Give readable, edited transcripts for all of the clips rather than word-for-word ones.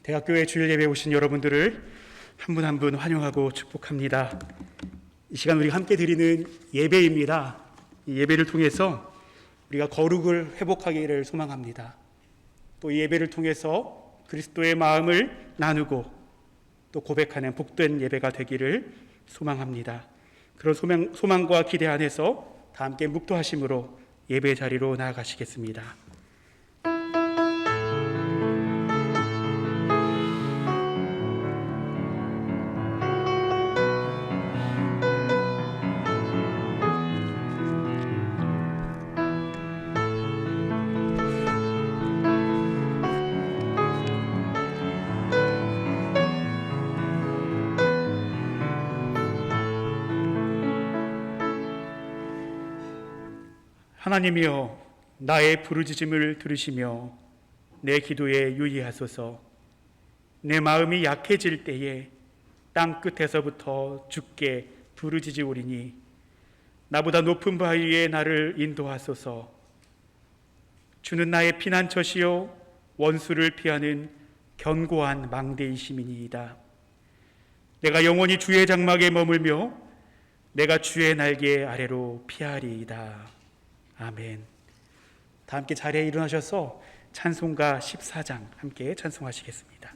대학교에 주일 예배에 오신 여러분들을 한 분 한 분 환영하고 축복합니다. 이 시간 우리가 함께 드리는 예배입니다. 이 예배를 통해서 우리가 거룩을 회복하기를 소망합니다. 또 이 예배를 통해서 그리스도의 마음을 나누고 또 고백하는 복된 예배가 되기를 소망합니다. 그런 소망과 기대 안에서 다 함께 묵도하심으로 예배 자리로 나아가시겠습니다. 하나님이여, 나의 부르짖음을 들으시며 내 기도에 유의하소서. 내 마음이 약해질 때에 땅 끝에서부터 주께 부르짖으오리니 나보다 높은 바위 위에 나를 인도하소서. 주는 나의 피난처시요 원수를 피하는 견고한 망대이심이니이다. 내가 영원히 주의 장막에 머물며 내가 주의 날개 아래로 피하리이다. 아멘. 다 함께 자리에 일어나셔서 찬송가 14장 함께 찬송하시겠습니다.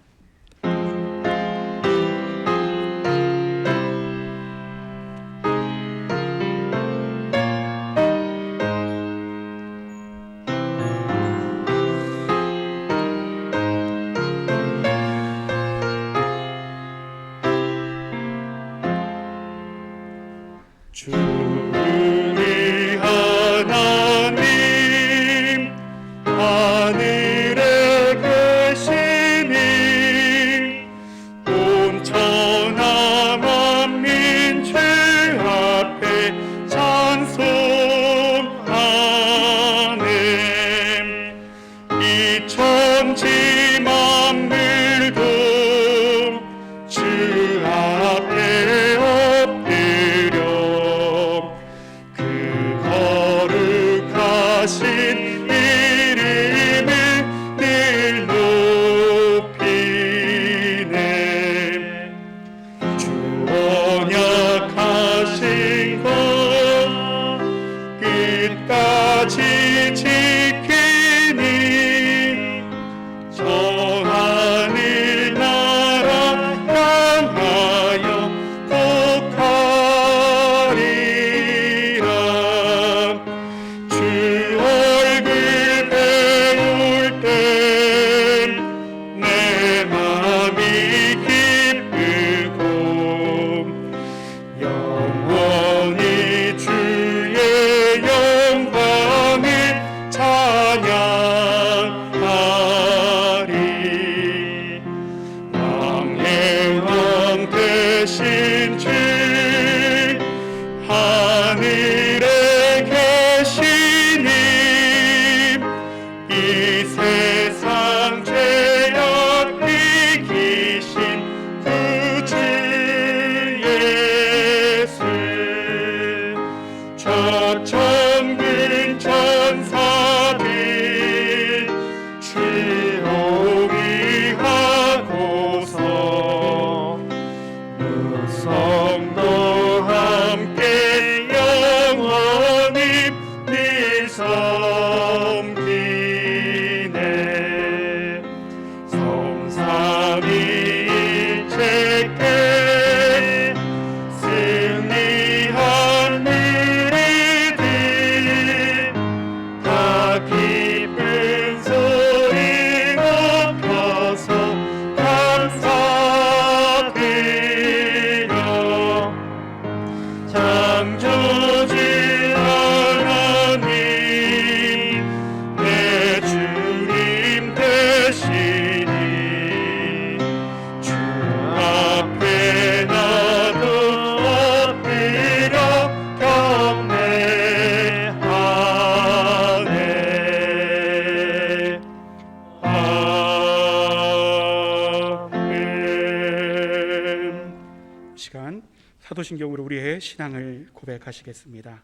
사도신경으로 우리의 신앙을 고백하시겠습니다.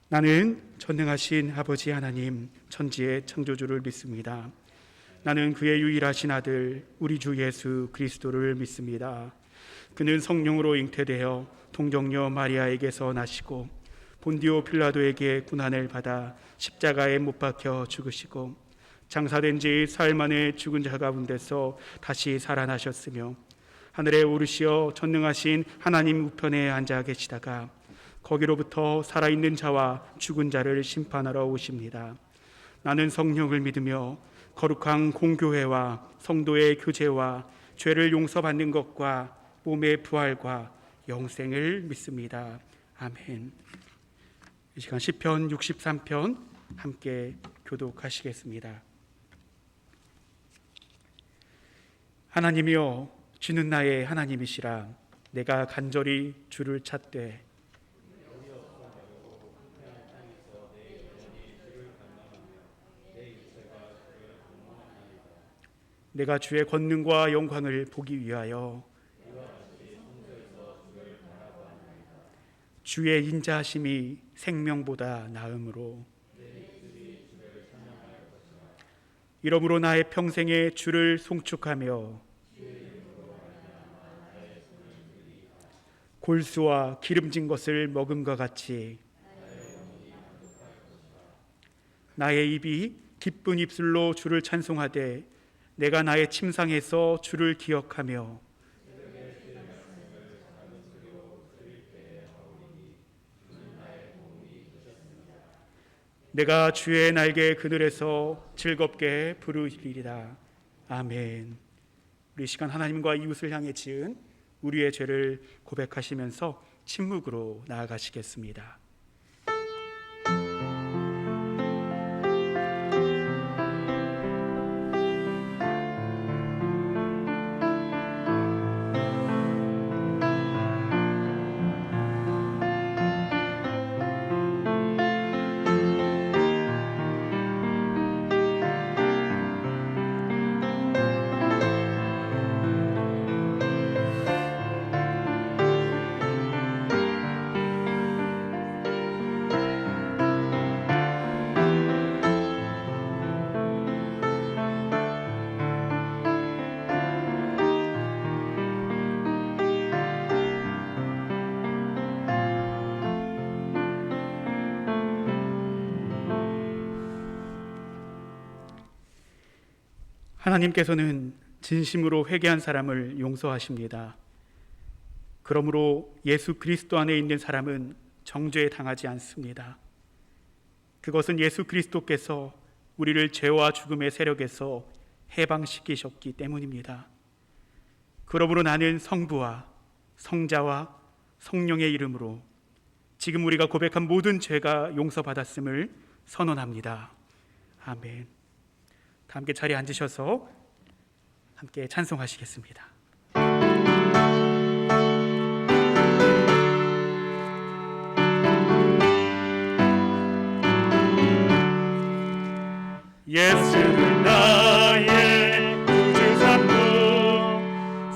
나는 전능하신 아버지 하나님 천지의 창조주를 믿습니다. 나는 그의 유일하신 아들 우리 주 예수 그리스도를 믿습니다. 그는 성령으로 잉태되어 동정녀 마리아에게서 나시고 본디오 빌라도에게 고난을 받아 십자가에 못 박혀 죽으시고 장사된 지 사흘 만에 죽은 자 가운데서 다시 살아나셨으며 하늘에 오르시어 전능하신 하나님 우편에 앉아 계시다가 거기로부터 살아있는 자와 죽은 자를 심판하러 오십니다. 나는 성령을 믿으며 거룩한 공교회와 성도의 교제와 죄를 용서받는 것과 몸의 부활과 영생을 믿습니다. 아멘. 이 시간 시편 63편 함께 교독하시겠습니다. 하나님이여, 주는 나의 하나님이시라. 내가 간절히 주를 찾되 내가 주의 권능과 영광을 보기 위하여 주의 인자하심이 생명보다 나음으로 이러므로 나의 평생에 주를 송축하며 골수와 기름진 것을 먹음과 같이 나의 입이 기쁜 입술로 주를 찬송하되 내가 나의 침상에서 주를 기억하며 내가 주의 날개 그늘에서 즐겁게 부르리이다. 아멘. 우리 시간 하나님과 이웃을 향해 지은 우리의 죄를 고백하시면서 침묵으로 나아가시겠습니다. 하나님께서는 진심으로 회개한 사람을 용서하십니다. 그러므로 예수 그리스도 안에 있는 사람은 정죄에 당하지 않습니다. 그것은 예수 그리스도께서 우리를 죄와 죽음의 세력에서 해방시키셨기 때문입니다. 그러므로 나는 성부와 성자와 성령의 이름으로 지금 우리가 고백한 모든 죄가 용서받았음을 선언합니다. 아멘. 다 함께 자리에 앉으셔서 함께 찬송하시겠습니다. 예수는 나의 구주산도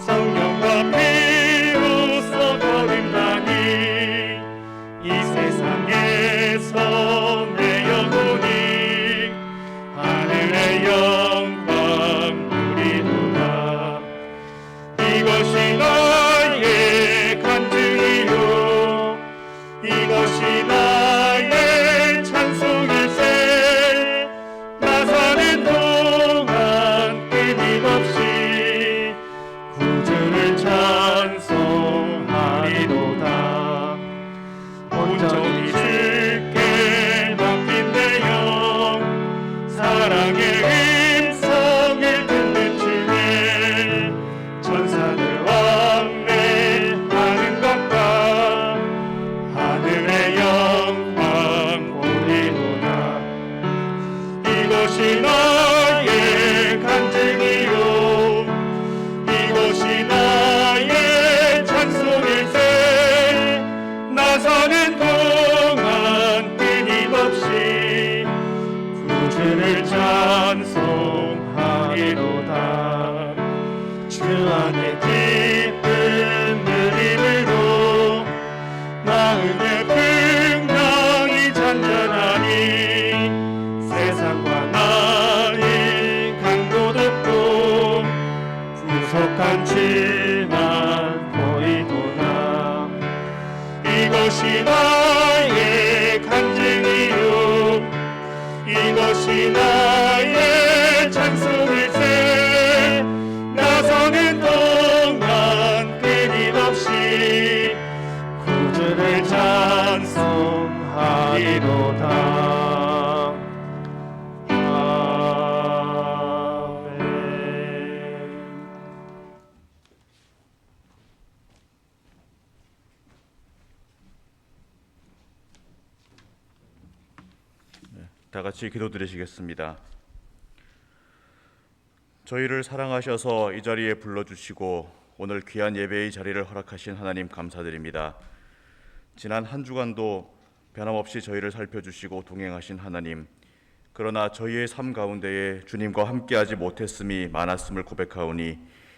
성령과 피로써 거듭나니 이 세상에서 내 영혼이 하늘의 영광 누리도다. 이것이 나의 간증이요 이것이 나의 찬송일세. 나 사는 이것이 나의 간증이요 이것이 나의 찬송일세 나서는 동안 끊임없이 구주를 찬송하리로다. 다 같이 기도드리시겠습니다. 저희를 사랑하셔서 이 자리에 불러주시고 오늘 귀한 예배의 자리를 허락하신 하나님 감사드립니다. 지난 한 주간도 변함없이 저희를 살펴주시고 동행하신 하나님, 그러나 저희의 삶 가운데에 주님과 함께하지 못했음이 많았음을 고백하오니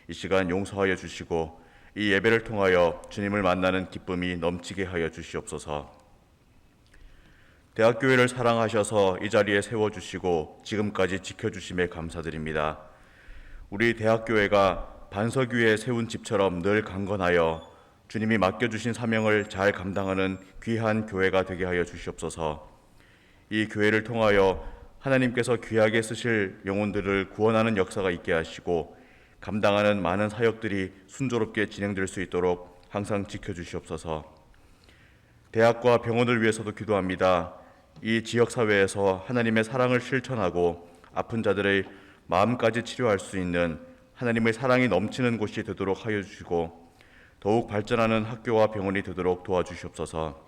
이 시간 용서하여 주시고 이 예배를 통하여 주님을 만나는 기쁨이 넘치게 하여 주시옵소서. 대학교회를 사랑하셔서 이 자리에 세워주시고 지금까지 지켜주심에 감사드립니다. 우리 대학교회가 반석 위에 세운 집처럼 늘 강건하여 주님이 맡겨주신 사명을 잘 감당하는 귀한 교회가 되게 하여 주시옵소서. 이 교회를 통하여 하나님께서 귀하게 쓰실 영혼들을 구원하는 역사가 있게 하시고 감당하는 많은 사역들이 순조롭게 진행될 수 있도록 항상 지켜주시옵소서. 대학과 병원을 위해서도 기도합니다. 이 지역사회에서 하나님의 사랑을 실천하고 아픈 자들의 마음까지 치료할 수 있는 하나님의 사랑이 넘치는 곳이 되도록 하여 주시고 더욱 발전하는 학교와 병원이 되도록 도와주시옵소서.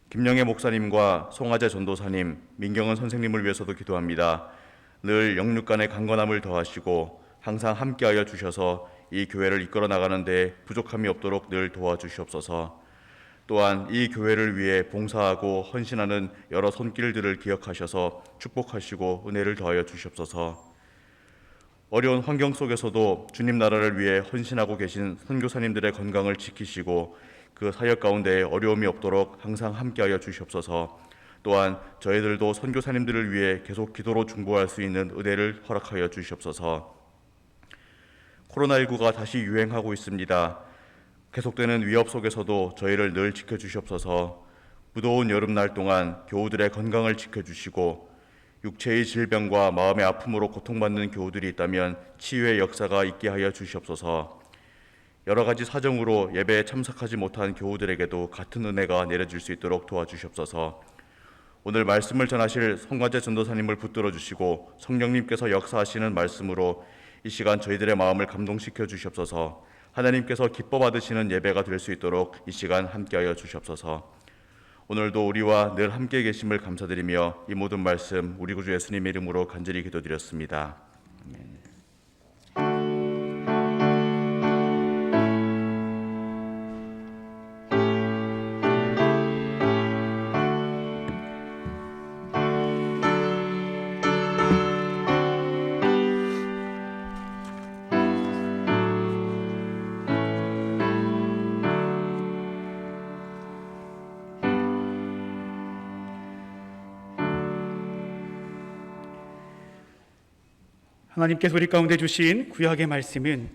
김영애 목사님과 송아재 전도사님, 민경은 선생님을 위해서도 기도합니다. 늘 영육간의 강건함을 더하시고 항상 함께하여 주셔서 이 교회를 이끌어 나가는 데 부족함이 없도록 늘 도와주시옵소서. 또한 이 교회를 위해 봉사하고 헌신하는 여러 손길들을 기억하셔서 축복하시고 은혜를 더하여 주시옵소서. 어려운 환경 속에서도 주님 나라를 위해 헌신하고 계신 선교사님들의 건강을 지키시고 그 사역 가운데 어려움이 없도록 항상 함께하여 주시옵소서. 또한 저희들도 선교사님들을 위해 계속 기도로 중보할 수 있는 은혜를 허락하여 주시옵소서. 코로나19가 다시 유행하고 있습니다. 계속되는 위협 속에서도 저희를 늘 지켜주시옵소서. 무더운 여름날 동안 교우들의 건강을 지켜주시고 육체의 질병과 마음의 아픔으로 고통받는 교우들이 있다면 치유의 역사가 있게 하여 주시옵소서. 여러 가지 사정으로 예배에 참석하지 못한 교우들에게도 같은 은혜가 내려질 수 있도록 도와주시옵소서. 오늘 말씀을 전하실 송가재 전도사님을 붙들어 주시고 성령님께서 역사하시는 말씀으로 이 시간 저희들의 마음을 감동시켜 주시옵소서. 하나님께서 기뻐 받으시는 예배가 될 수 있도록 이 시간 함께하여 주시옵소서. 오늘도 우리와 늘 함께 계심을 감사드리며 이 모든 말씀 우리 구주 예수님의 이름으로 간절히 기도드렸습니다. 아멘. 하나님께서 우리 가운데 주신 구약의 말씀은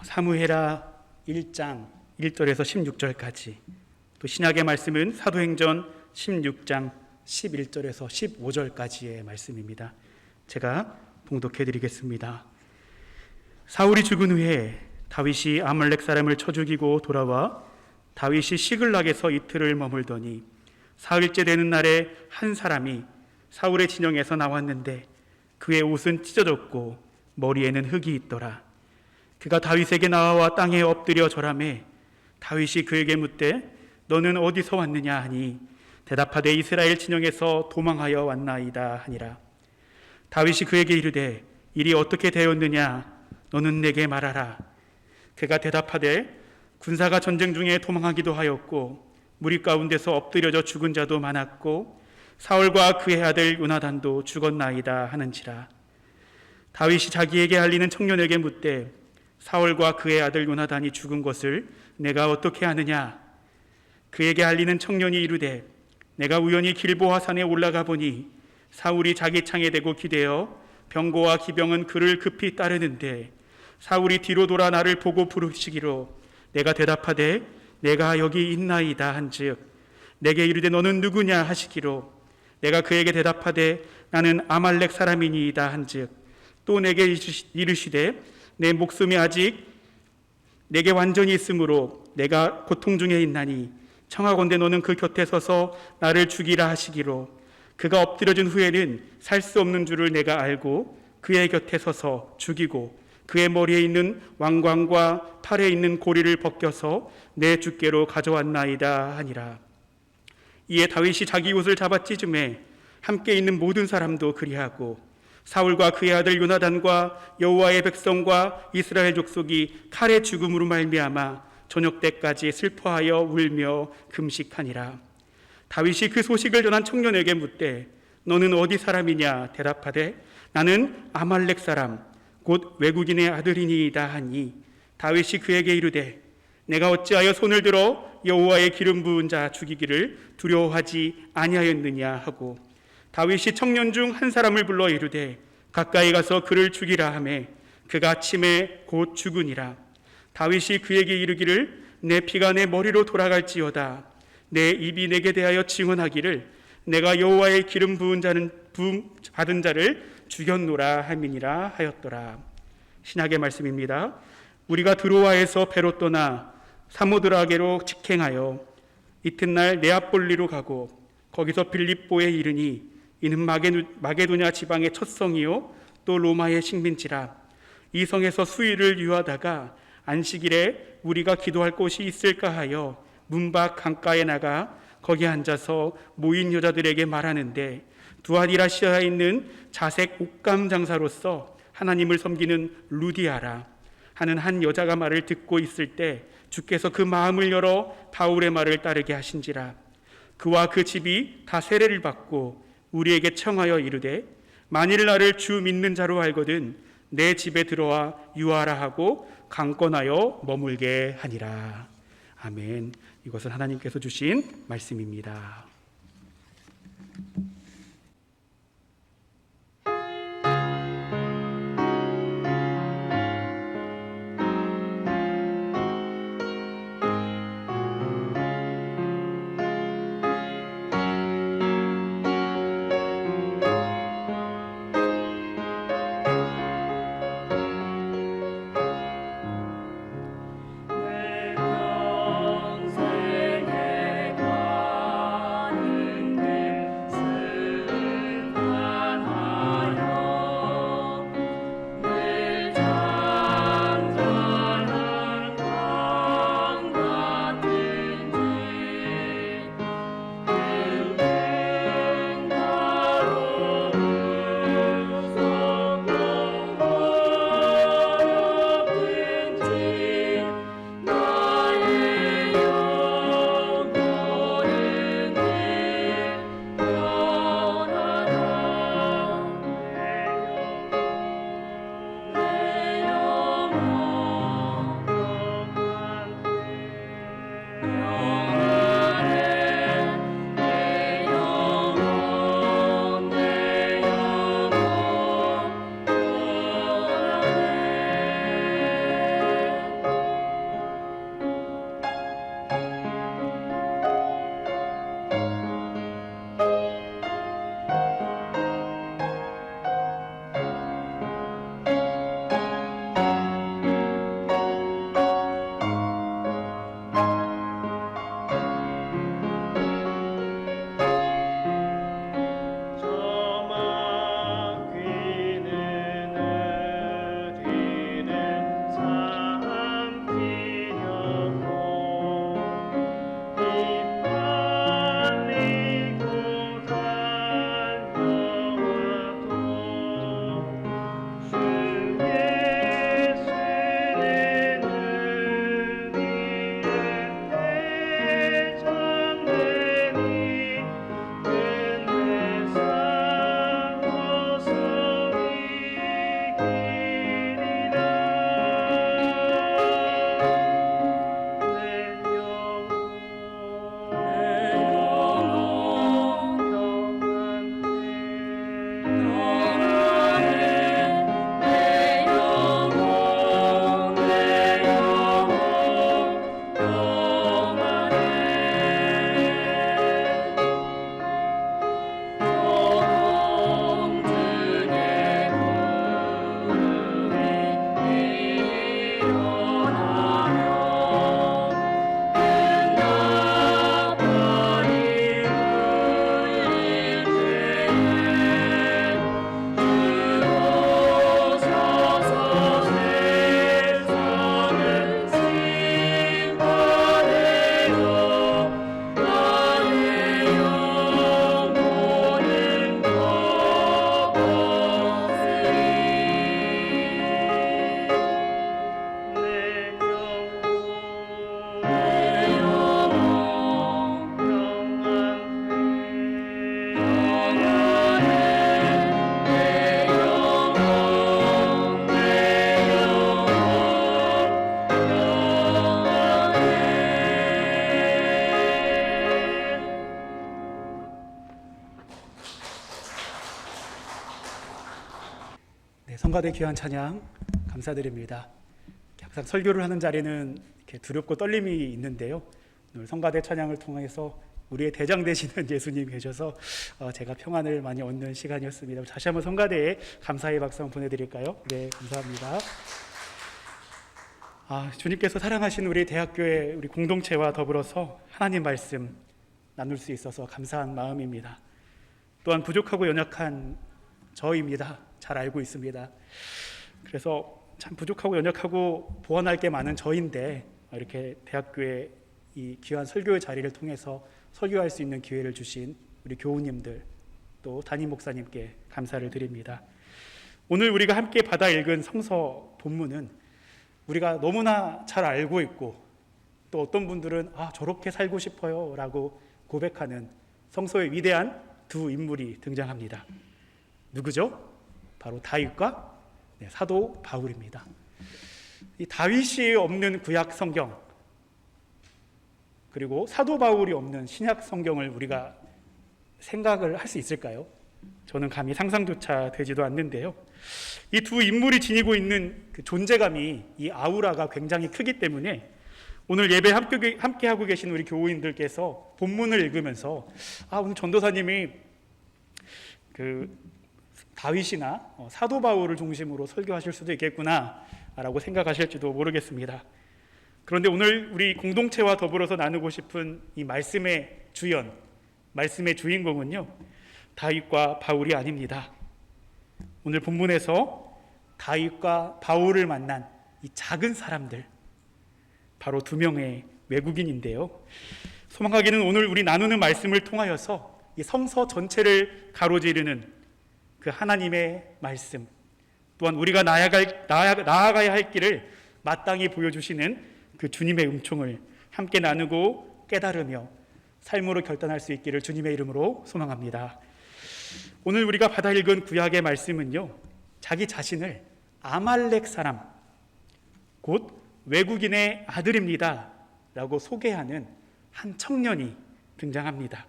사무엘하 1장 1절에서 16절까지, 또 신약의 말씀은 사도행전 16장 11절에서 15절까지의 말씀입니다. 제가 봉독해 드리겠습니다. 사울이 죽은 후에 다윗이 아말렉 사람을 쳐 죽이고 돌아와 다윗이 시글락에서 이틀을 머물더니 사흘째 되는 날에 한 사람이 사울의 진영에서 나왔는데 그의 옷은 찢어졌고 머리에는 흙이 있더라. 그가 다윗에게 나와 땅에 엎드려 절하매 다윗이 그에게 묻되 너는 어디서 왔느냐 하니 대답하되 이스라엘 진영에서 도망하여 왔나이다 하니라. 다윗이 그에게 이르되 일이 어떻게 되었느냐 너는 내게 말하라. 그가 대답하되 군사가 전쟁 중에 도망하기도 하였고 무리 가운데서 엎드려져 죽은 자도 많았고 사울과 그의 아들 요나단도 죽었나이다 하는지라. 다윗이 자기에게 알리는 청년에게 묻되 사울과 그의 아들 요나단이 죽은 것을 내가 어떻게 아느냐. 그에게 알리는 청년이 이르되 내가 우연히 길보아 산에 올라가 보니 사울이 자기 창에 대고 기대어 병거와 기병은 그를 급히 따르는데 사울이 뒤로 돌아 나를 보고 부르시기로 내가 대답하되 내가 여기 있나이다 한즉 내게 이르되 너는 누구냐 하시기로 내가 그에게 대답하되 나는 아말렉 사람이니이다 한즉 또 내게 이르시되 내 목숨이 아직 내게 완전히 있으므로 내가 고통 중에 있나니 청하건대 너는 그 곁에 서서 나를 죽이라 하시기로 그가 엎드려진 후에는 살 수 없는 줄을 내가 알고 그의 곁에 서서 죽이고 그의 머리에 있는 왕관과 팔에 있는 고리를 벗겨서 내 주께로 가져왔나이다 하니라. 이에 다윗이 자기 옷을 잡아 찢음에 함께 있는 모든 사람도 그리하고 사울과 그의 아들 요나단과 여호와의 백성과 이스라엘 족속이 칼의 죽음으로 말미암아 저녁 때까지 슬퍼하여 울며 금식하니라. 다윗이 그 소식을 전한 청년에게 묻되 너는 어디 사람이냐 대답하되 나는 아말렉 사람 곧 외국인의 아들이니이다 하니 다윗이 그에게 이르되 내가 어찌하여 손을 들어 여호와의 기름 부은 자 죽이기를 두려워하지 아니하였느냐 하고 다윗이 청년 중 한 사람을 불러 이르되 가까이 가서 그를 죽이라 하매 그가 아침에 곧 죽으니라. 다윗이 그에게 이르기를 내 피가 내 머리로 돌아갈지어다 내 입이 내게 대하여 증언하기를 내가 여호와의 기름 부은 자는 받은 자를 죽였노라 함이니라 하였더라. 신약의 말씀입니다. 우리가 드로아에서 배로 떠나 사모드라게로 직행하여 이튿날 네아폴리로 가고 거기서 빌립보에 이르니 이는 마게도냐 지방의 첫 성이요 또 로마의 식민지라. 이 성에서 수일을 유하다가 안식일에 우리가 기도할 곳이 있을까 하여 문밖 강가에 나가 거기 앉아서 모인 여자들에게 말하는데 두아디라시아에 있는 자색 옷감 장사로서 하나님을 섬기는 루디아라 하는 한 여자가 말을 듣고 있을 때 주께서 그 마음을 열어 바울의 말을 따르게 하신지라. 그와 그 집이 다 세례를 받고 우리에게 청하여 이르되 만일 나를 주 믿는 자로 알거든 내 집에 들어와 유하라 하고 강권하여 머물게 하니라. 아멘. 이것은 하나님께서 주신 말씀입니다. 평생에 성가대 귀한 찬양 감사드립니다. 항상 설교를 하는 자리는 이렇게 두렵고 떨림이 있는데요. 오늘 성가대 찬양을 통해서 우리의 대장 되시는 예수님 계셔서 제가 평안을 많이 얻는 시간이었습니다. 다시 한번 성가대에 감사의 박수 보내드릴까요? 네, 감사합니다. 주님께서 사랑하신 우리 대학교의 우리 공동체와 더불어서 하나님 말씀 나눌 수 있어서 감사한 마음입니다. 또한 부족하고 연약한 저입니다. 잘 알고 있습니다. 그래서 참 부족하고 연약하고 보완할 게 많은 저인데 이렇게 대학교의 이 귀한 설교의 자리를 통해서 설교할 수 있는 기회를 주신 우리 교우님들 또 담임 목사님께 감사를 드립니다. 오늘 우리가 함께 받아 읽은 성서 본문은 우리가 너무나 잘 알고 있고 또 어떤 분들은 저렇게 살고 싶어요 라고 고백하는 성서의 위대한 두 인물이 등장합니다. 누구죠? 바로 다윗과 사도 바울입니다. 이 다윗이 없는 구약 성경 그리고 사도 바울이 없는 신약 성경을 우리가 생각을 할 수 있을까요? 저는 감히 상상조차 되지도 않는데요. 이 두 인물이 지니고 있는 그 존재감이 이 아우라가 굉장히 크기 때문에 오늘 예배 함께 하고 계신 우리 교우인들께서 본문을 읽으면서 오늘 전도사님이 그 다윗이나 사도 바울을 중심으로 설교하실 수도 있겠구나 라고 생각하실지도 모르겠습니다. 그런데 오늘 우리 공동체와 더불어서 나누고 싶은 이 말씀의 주연, 말씀의 주인공은요 다윗과 바울이 아닙니다. 오늘 본문에서 다윗과 바울을 만난 이 작은 사람들, 바로 두 명의 외국인인데요. 소망하기는 오늘 우리 나누는 말씀을 통하여서 이 성서 전체를 가로지르는 그 하나님의 말씀, 또한 우리가 나아가야 할 길을 마땅히 보여주시는 그 주님의 은총을 함께 나누고 깨달으며 삶으로 결단할 수 있기를 주님의 이름으로 소망합니다. 오늘 우리가 받아 읽은 구약의 말씀은요, 자기 자신을 아말렉 사람, 곧 외국인의 아들입니다 라고 소개하는 한 청년이 등장합니다.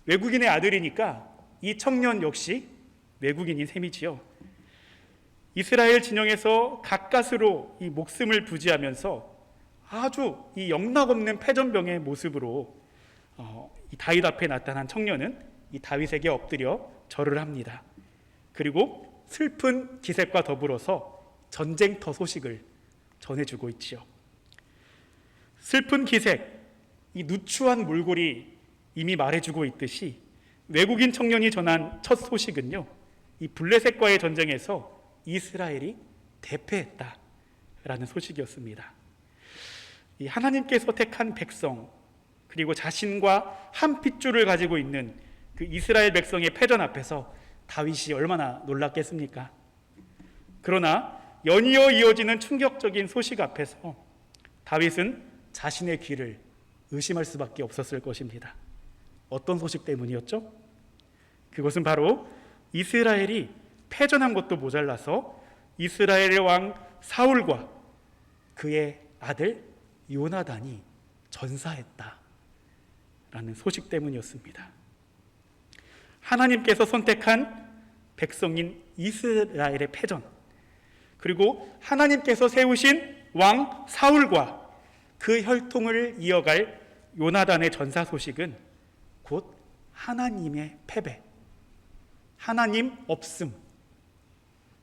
외국인의 아들이니까 이 청년 역시 외국인인 셈이지요. 이스라엘 진영에서 가까스로 이 목숨을 부지하면서 아주 이 영락없는 패전병의 모습으로 이 다윗 앞에 나타난 청년은 이 다윗에게 엎드려 절을 합니다. 그리고 슬픈 기색과 더불어서 전쟁터 소식을 전해주고 있지요. 슬픈 기색, 이 누추한 몰골이 이미 말해주고 있듯이 외국인 청년이 전한 첫 소식은요, 이 블레셋과의 전쟁에서 이스라엘이 대패했다라는 소식이었습니다. 이 하나님께서 택한 백성, 그리고 자신과 한 핏줄을 가지고 있는 그 이스라엘 백성의 패전 앞에서 다윗이 얼마나 놀랐겠습니까? 그러나 연이어 이어지는 충격적인 소식 앞에서 다윗은 자신의 귀를 의심할 수밖에 없었을 것입니다. 어떤 소식 때문이었죠? 그것은 바로 이스라엘이 패전한 것도 모자라서 이스라엘의 왕 사울과 그의 아들 요나단이 전사했다라는 소식 때문이었습니다. 하나님께서 선택한 백성인 이스라엘의 패전, 그리고 하나님께서 세우신 왕 사울과 그 혈통을 이어갈 요나단의 전사 소식은 곧 하나님의 패배, 하나님 없음,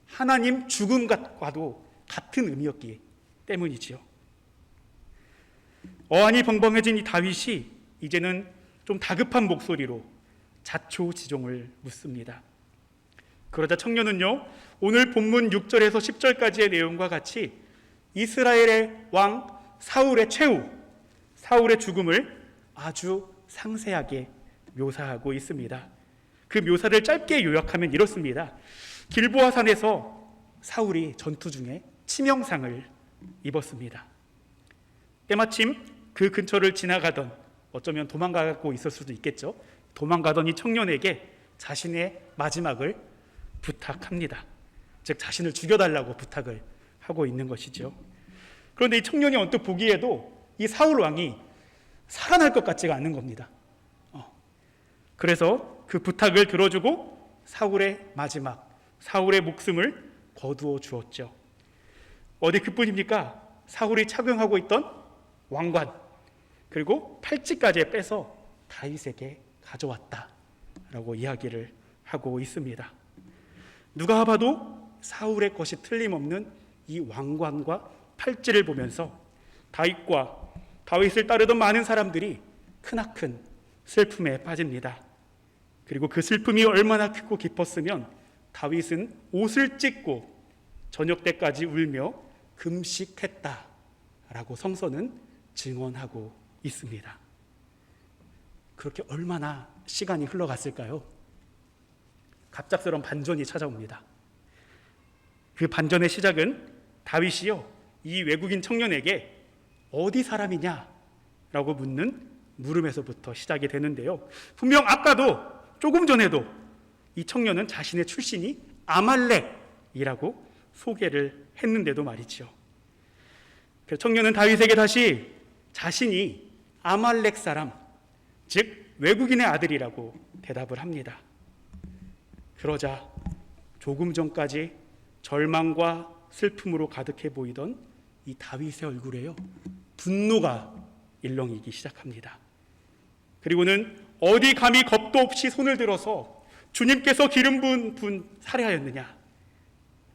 하나님 죽음과도 같은 의미였기 때문이지요. 어안이 벙벙해진 이 다윗이 이제는 좀 다급한 목소리로 자초지종을 묻습니다. 그러자 청년은요, 오늘 본문 6절에서 10절까지의 내용과 같이 이스라엘의 왕 사울의 최후, 사울의 죽음을 아주 상세하게 묘사하고 있습니다. 그 묘사를 짧게 요약하면 이렇습니다. 길보아 산에서 사울이 전투 중에 치명상을 입었습니다. 때마침 그 근처를 지나가던, 어쩌면 도망가고 있을 수도 있겠죠, 도망가던 이 청년에게 자신의 마지막을 부탁합니다. 즉 자신을 죽여달라고 부탁을 하고 있는 것이죠. 그런데 이 청년이 언뜻 보기에도 이 사울 왕이 살아날 것 같지가 않은 겁니다. 그래서 그 부탁을 들어주고 사울의 마지막, 사울의 목숨을 거두어 주었죠. 어디 그뿐입니까? 사울이 착용하고 있던 왕관 그리고 팔찌까지 빼서 다윗에게 가져왔다라고 이야기를 하고 있습니다. 누가 봐도 사울의 것이 틀림없는 이 왕관과 팔찌를 보면서 다윗을 따르던 많은 사람들이 크나큰 슬픔에 빠집니다. 그리고 그 슬픔이 얼마나 크고 깊었으면 다윗은 옷을 찢고 저녁 때까지 울며 금식했다라고 성서는 증언하고 있습니다. 그렇게 얼마나 시간이 흘러갔을까요? 갑작스러운 반전이 찾아옵니다. 그 반전의 시작은 다윗이요, 이 외국인 청년에게 어디 사람이냐라고 묻는 물음에서부터 시작이 되는데요. 분명 아까도 조금 전에도 이 청년은 자신의 출신이 아말렉이라고 소개를 했는데도 말이죠. 그래서 청년은 다윗에게 다시 자신이 아말렉 사람, 즉 외국인의 아들이라고 대답을 합니다. 그러자 조금 전까지 절망과 슬픔으로 가득해 보이던 이 다윗의 얼굴에요, 분노가 일렁이기 시작합니다. 그리고는 어디 감히 겁도 없이 손을 들어서 주님께서 기름 부은 분 살해하였느냐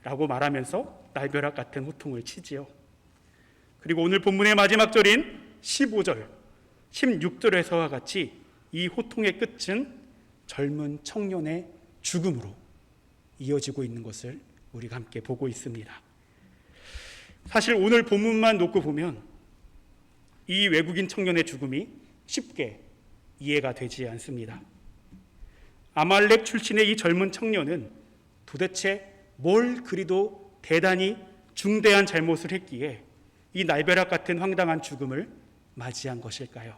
라고 말하면서 날벼락 같은 호통을 치지요. 그리고 오늘 본문의 마지막 절인 15절, 16절에서와 같이 이 호통의 끝은 젊은 청년의 죽음으로 이어지고 있는 것을 우리가 함께 보고 있습니다. 사실 오늘 본문만 놓고 보면 이 외국인 청년의 죽음이 쉽게 이해가 되지 않습니다. 아말렉 출신의 이 젊은 청년은 도대체 뭘 그리도 대단히 중대한 잘못을 했기에 이 날벼락 같은 황당한 죽음을 맞이한 것일까요?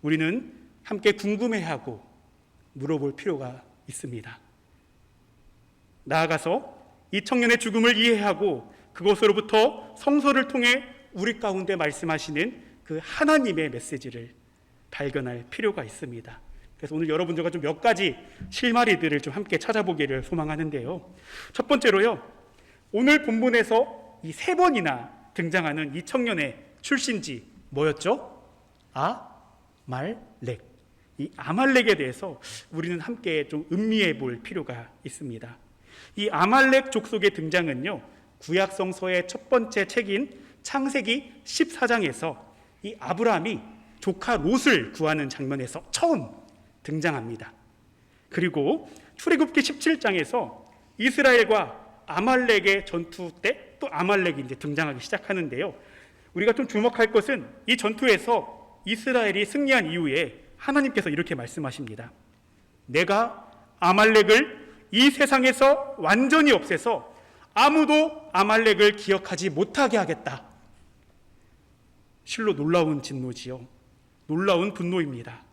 우리는 함께 궁금해하고 물어볼 필요가 있습니다. 나아가서 이 청년의 죽음을 이해하고 그것으로부터 성서를 통해 우리 가운데 말씀하시는 그 하나님의 메시지를 발견할 필요가 있습니다. 그래서 오늘 여러분들과 좀 몇 가지 실마리들을 좀 함께 찾아보기를 소망하는데요. 첫 번째로요, 오늘 본문에서 이 3번이나 등장하는 이 청년의 출신지 뭐였죠? 아말렉. 이 아말렉에 대해서 우리는 함께 좀 음미해 볼 필요가 있습니다. 이 아말렉 족속의 등장은요, 구약 성서의 첫 번째 책인 창세기 14장에서 이 아브라함이 조카 롯을 구하는 장면에서 처음 등장합니다. 그리고 출애굽기 17장에서 이스라엘과 아말렉의 전투 때 또 아말렉이 이제 등장하기 시작하는데요. 우리가 좀 주목할 것은 이 전투에서 이스라엘이 승리한 이후에 하나님께서 이렇게 말씀하십니다. 내가 아말렉을 이 세상에서 완전히 없애서 아무도 아말렉을 기억하지 못하게 하겠다. 실로 놀라운 진노지요. 놀라운 분노입니다.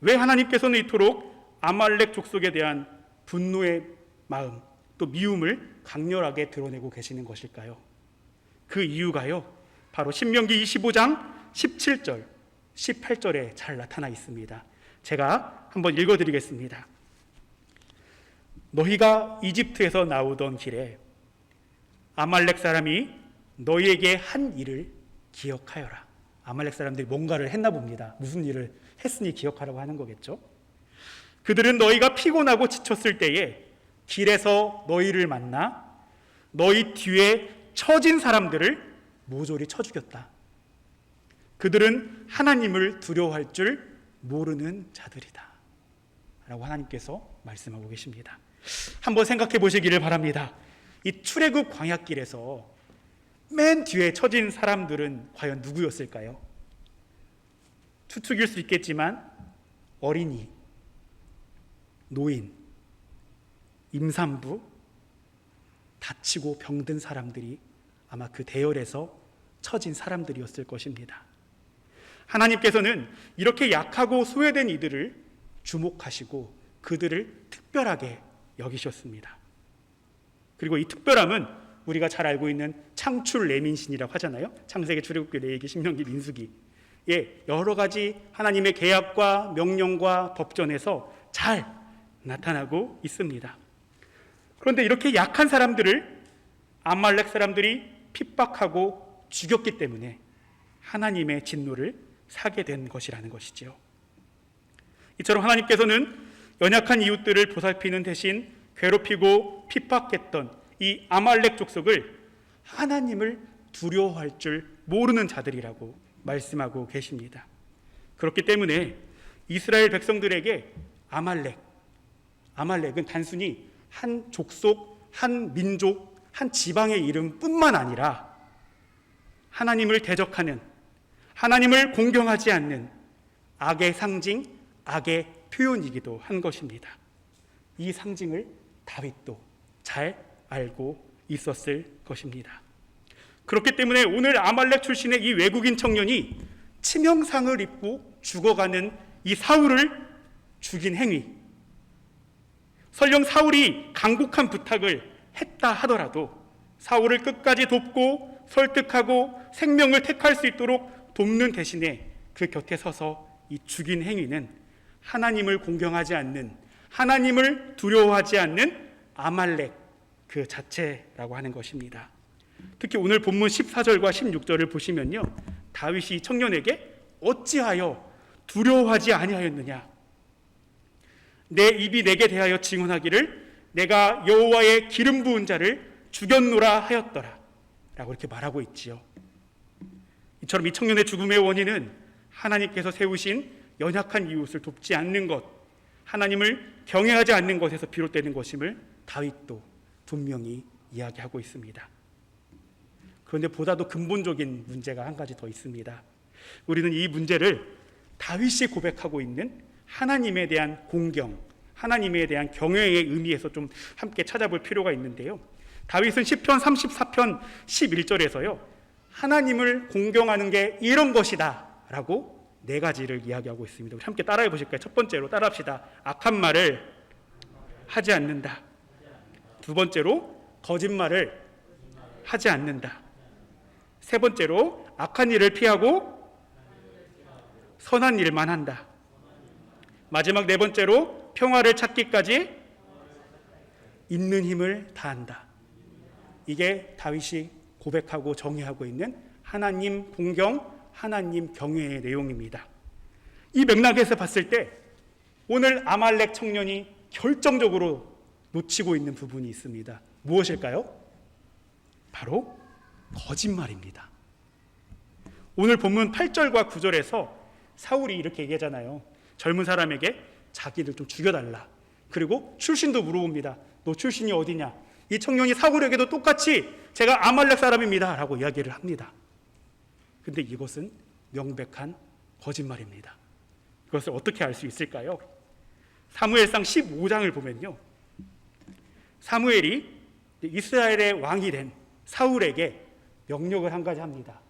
왜 하나님께서는 이토록 아말렉 족속에 대한 분노의 마음, 또 미움을 강렬하게 드러내고 계시는 것일까요? 그 이유가요, 바로 신명기 25장 17절, 18절에 잘 나타나 있습니다. 제가 한번 읽어드리겠습니다. 너희가 이집트에서 나오던 길에 아말렉 사람이 너희에게 한 일을 기억하여라. 아말렉 사람들이 뭔가를 했나 봅니다. 무슨 일을 했으니 기억하라고 하는 거겠죠. 그들은 너희가 피곤하고 지쳤을 때에 길에서 너희를 만나 너희 뒤에 처진 사람들을 모조리 쳐 죽였다. 그들은 하나님을 두려워할 줄 모르는 자들이다 라고 하나님께서 말씀하고 계십니다. 한번 생각해 보시기를 바랍니다. 이 출애굽 광야길에서 맨 뒤에 처진 사람들은 과연 누구였을까요? 추측일 수 있겠지만 어린이, 노인, 임산부, 다치고 병든 사람들이 아마 그 대열에서 처진 사람들이었을 것입니다. 하나님께서는 이렇게 약하고 소외된 이들을 주목하시고 그들을 특별하게 여기셨습니다. 그리고 이 특별함은 우리가 잘 알고 있는 창출 레민신이라고 하잖아요. 창세기, 출애굽기, 레위기, 신명기, 민수기. 여러 가지 하나님의 계약과 명령과 법전에서 잘 나타나고 있습니다. 그런데 이렇게 약한 사람들을 아말렉 사람들이 핍박하고 죽였기 때문에 하나님의 진노를 사게 된 것이라는 것이지요. 이처럼 하나님께서는 연약한 이웃들을 보살피는 대신 괴롭히고 핍박했던 이 아말렉 족속을 하나님을 두려워할 줄 모르는 자들이라고 말씀하고 계십니다. 그렇기 때문에 이스라엘 백성들에게 아말렉은 단순히 한 족속, 한 민족, 한 지방의 이름뿐만 아니라 하나님을 대적하는, 하나님을 공경하지 않는 악의 상징, 악의 표현이기도 한 것입니다. 이 상징을 다윗도 잘 알고 있었을 것입니다. 그렇기 때문에 오늘 아말렉 출신의 이 외국인 청년이 치명상을 입고 죽어가는 이 사울을 죽인 행위, 설령 사울이 간곡한 부탁을 했다 하더라도 사울을 끝까지 돕고 설득하고 생명을 택할 수 있도록 돕는 대신에 그 곁에 서서 이 죽인 행위는 하나님을 공경하지 않는, 하나님을 두려워하지 않는 아말렉 그 자체라고 하는 것입니다. 특히 오늘 본문 14절과 16절을 보시면요, 다윗이 청년에게 어찌하여 두려워하지 아니하였느냐, 내 입이 내게 대하여 증언하기를 내가 여호와의 기름 부은 자를 죽였노라 하였더라 라고 이렇게 말하고 있지요. 이처럼 이 청년의 죽음의 원인은 하나님께서 세우신 연약한 이웃을 돕지 않는 것, 하나님을 경외하지 않는 것에서 비롯되는 것임을 다윗도 분명히 이야기하고 있습니다. 그런데 보다도 근본적인 문제가 한 가지 더 있습니다. 우리는 이 문제를 다윗이 고백하고 있는 하나님에 대한 공경, 하나님에 대한 경외의 의미에서 좀 함께 찾아볼 필요가 있는데요. 다윗은 시편 34편 11절에서요, 하나님을 공경하는 게 이런 것이다 라고 네 가지를 이야기하고 있습니다. 우리 함께 따라해 보실까요? 첫 번째로 따라합시다. 악한 말을 하지 않는다. 두 번째로 거짓말을 하지 않는다. 세 번째로 악한 일을 피하고 선한 일만 한다. 마지막 네 번째로 평화를 찾기까지 있는 힘을 다한다. 이게 다윗이 고백하고 정의하고 있는 하나님 공경, 하나님 경외의 내용입니다. 이 맥락에서 봤을 때 오늘 아말렉 청년이 결정적으로 놓치고 있는 부분이 있습니다. 무엇일까요? 바로 거짓말입니다. 오늘 본문 8절과 9절에서 사울이 이렇게 얘기하잖아요. 젊은 사람에게 자기를 좀 죽여달라. 그리고 출신도 물어봅니다. 너 출신이 어디냐? 이 청년이 사울에게도 똑같이 제가 아말렉 사람입니다 라고 이야기를 합니다. 근데 이것은 명백한 거짓말입니다. 그것을 어떻게 알 수 있을까요? 사무엘상 15장을 보면요, 사무엘이 이스라엘의 왕이 된 사울에게 명령을 한 가지 합니다.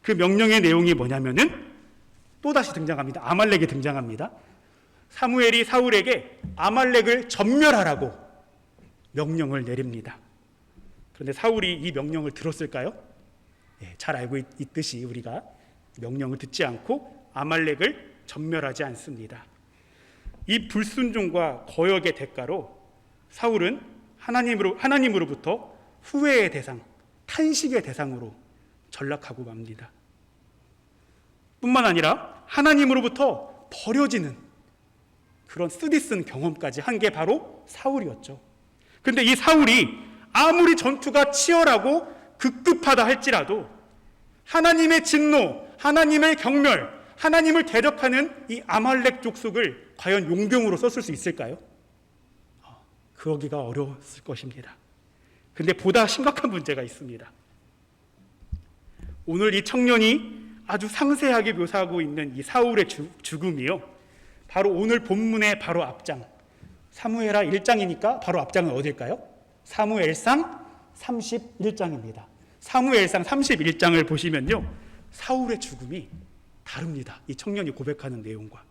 그 명령의 내용이 뭐냐면은 또다시 등장합니다. 아말렉이 등장합니다. 사무엘이 사울에게 아말렉을 전멸하라고 명령을 내립니다. 그런데 사울이 이 명령을 들었을까요? 잘 알고 있듯이 우리가 명령을 듣지 않고 아말렉을 전멸하지 않습니다. 이 불순종과 거역의 대가로 사울은 하나님으로부터 후회의 대상, 탄식의 대상으로 전락하고 맙니다. 뿐만 아니라 하나님으로부터 버려지는 그런 쓰디쓴 경험까지 한 게 바로 사울이었죠. 그런데 이 사울이 아무리 전투가 치열하고 급급하다 할지라도 하나님의 진노, 하나님의 경멸, 하나님을 대적하는 이 아말렉 족속을 과연 용병으로 썼을 수 있을까요? 그러기가 어려웠을 것입니다. 그런데 보다 심각한 문제가 있습니다. 오늘 이 청년이 아주 상세하게 묘사하고 있는 이 사울의 죽음이요, 바로 오늘 본문의 바로 앞장, 사무엘하 1장이니까 바로 앞장은 어딜까요? 사무엘상 31장입니다. 사무엘상 31장을 보시면요, 사울의 죽음이 다릅니다. 이 청년이 고백하는 내용과.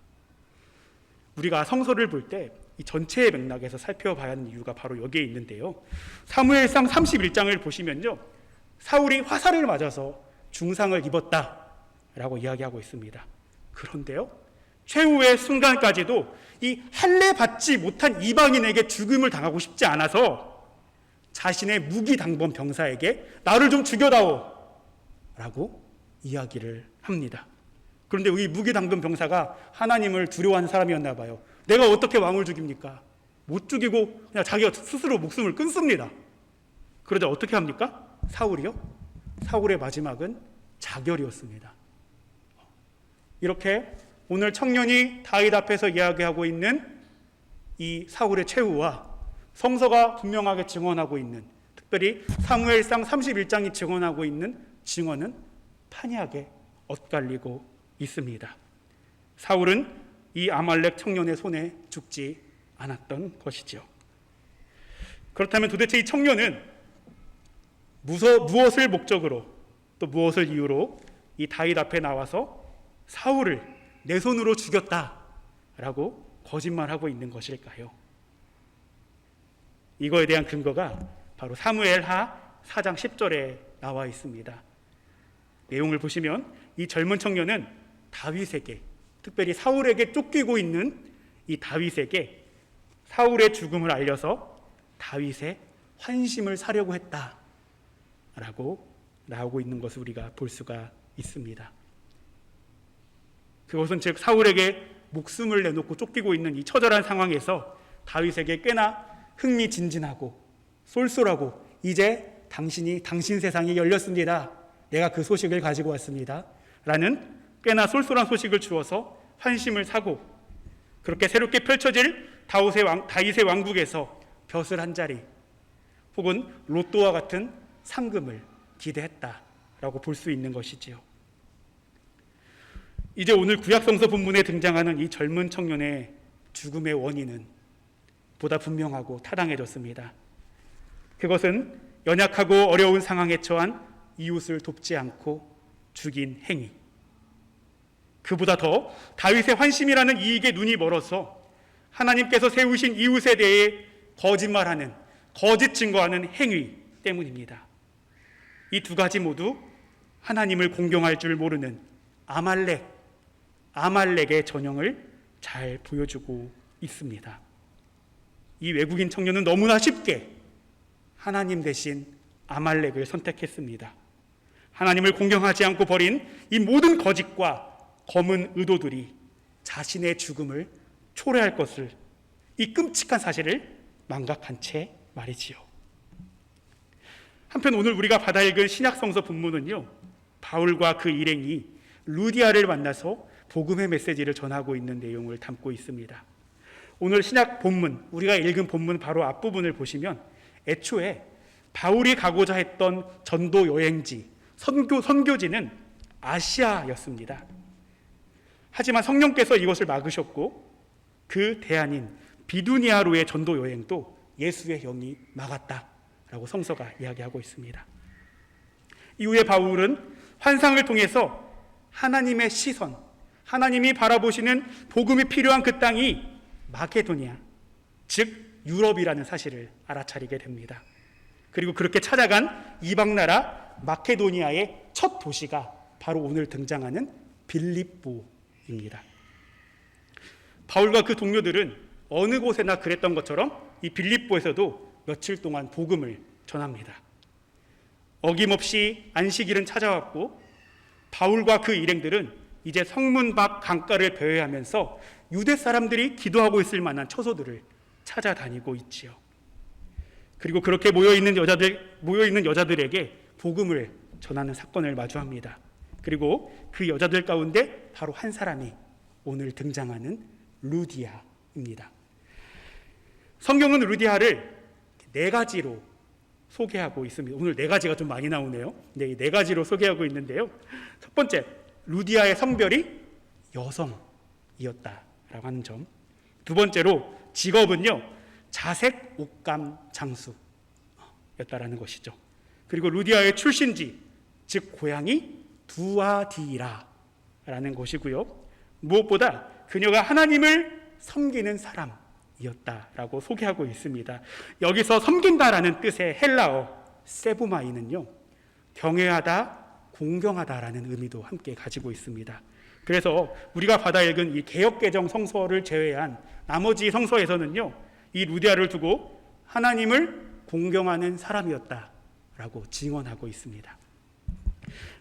우리가 성서를 볼 때 이 전체의 맥락에서 살펴봐야 하는 이유가 바로 여기에 있는데요, 사무엘상 31장을 보시면요, 사울이 화살을 맞아서 중상을 입었다라고 이야기하고 있습니다. 그런데요, 최후의 순간까지도 이 할례 받지 못한 이방인에게 죽음을 당하고 싶지 않아서 자신의 무기당번 병사에게 나를 좀 죽여다오 라고 이야기를 합니다. 그런데 이 무기당번 병사가 하나님을 두려워하는 사람이었나 봐요. 내가 어떻게 왕을 죽입니까? 못 죽이고 그냥 자기가 스스로 목숨을 끊습니다. 그러자 어떻게 합니까? 사울이요? 사울의 마지막은 자결이었습니다. 이렇게 오늘 청년이 다윗 앞에서 이야기하고 있는 이 사울의 최후와 성서가 분명하게 증언하고 있는, 특별히 사무엘상 31장이 증언하고 있는 증언은 판이하게 엇갈리고 있습니다. 사울은 이 아말렉 청년의 손에 죽지 않았던 것이죠. 그렇다면 도대체 이 청년은 무엇을 목적으로 또 무엇을 이유로 이 다윗 앞에 나와서 사울을 내 손으로 죽였다라고 거짓말하고 있는 것일까요? 이거에 대한 근거가 바로 사무엘하 4장 10절에 나와 있습니다. 내용을 보시면 이 젊은 청년은 다윗에게, 특별히 사울에게 쫓기고 있는 이 다윗에게 사울의 죽음을 알려서 다윗의 환심을 사려고 했다라고 나오고 있는 것을 우리가 볼 수가 있습니다. 그것은 즉 사울에게 목숨을 내놓고 쫓기고 있는 이 처절한 상황에서 다윗에게 꽤나 흥미진진하고 쏠쏠하고 이제 당신 세상이 열렸습니다. 내가 그 소식을 가지고 왔습니다. 라는 꽤나 쏠쏠한 소식을 주어서 환심을 사고 그렇게 새롭게 펼쳐질 다윗의 왕국에서 벼슬 한 자리 혹은 로또와 같은 상금을 기대했다라고 볼 수 있는 것이지요. 이제 오늘 구약성서 본문에 등장하는 이 젊은 청년의 죽음의 원인은 보다 분명하고 타당해졌습니다. 그것은 연약하고 어려운 상황에 처한 이웃을 돕지 않고 죽인 행위, 그보다 더 다윗의 환심이라는 이익에 눈이 멀어서 하나님께서 세우신 이웃에 대해 거짓말하는, 거짓 증거하는 행위 때문입니다. 이 두 가지 모두 하나님을 공경할 줄 모르는 아말렉의 전형을 잘 보여주고 있습니다. 이 외국인 청년은 너무나 쉽게 하나님 대신 아말렉을 선택했습니다. 하나님을 공경하지 않고 버린 이 모든 거짓과 검은 의도들이 자신의 죽음을 초래할 것을, 이 끔찍한 사실을 망각한 채 말이지요. 한편 오늘 우리가 받아 읽은 신약성서 본문은요, 바울과 그 일행이 루디아를 만나서 복음의 메시지를 전하고 있는 내용을 담고 있습니다. 오늘 신약 본문, 우리가 읽은 본문 바로 앞부분을 보시면 애초에 바울이 가고자 했던 전도 여행지, 선교지는 아시아였습니다. 하지만 성령께서 이것을 막으셨고 그 대안인 비두니아로의 전도 여행도 예수의 영이 막았다라고 성서가 이야기하고 있습니다. 이후에 바울은 환상을 통해서 하나님의 시선, 하나님이 바라보시는 복음이 필요한 그 땅이 마케도니아, 즉 유럽이라는 사실을 알아차리게 됩니다. 그리고 그렇게 찾아간 이방 나라 마케도니아의 첫 도시가 바로 오늘 등장하는 빌립보입니다. 바울과 그 동료들은 어느 곳에나 그랬던 것처럼 이 빌립보에서도 며칠 동안 복음을 전합니다. 어김없이 안식일은 찾아왔고 바울과 그 일행들은 이제 성문 밖 강가를 배회하면서 유대 사람들이 기도하고 있을 만한 처소들을 찾아다니고 있지요. 그리고 그렇게 모여있는 여자들에게 복음을 전하는 사건을 마주합니다. 그리고 그 여자들 가운데 바로 한 사람이 오늘 등장하는 루디아입니다. 성경은 루디아를 네 가지로 소개하고 있습니다. 오늘 네 가지가 좀 많이 나오네요. 네, 네 가지로 소개하고 있는데요. 첫 번째, 루디아의 성별이 여성이었다라고 하는 점. 두 번째로 직업은요, 자색 옷감 장수였다라는 것이죠. 그리고 루디아의 출신지, 즉 고향이 두아디라라는 것이고요. 무엇보다 그녀가 하나님을 섬기는 사람이었다라고 소개하고 있습니다. 여기서 섬긴다라는 뜻의 헬라어 세부마이는요, 경외하다, 공경하다라는 의미도 함께 가지고 있습니다. 그래서 우리가 받아 읽은 이 개역개정 성서를 제외한 나머지 성서에서는요, 이 루디아를 두고 하나님을 공경하는 사람이었다라고 증언하고 있습니다.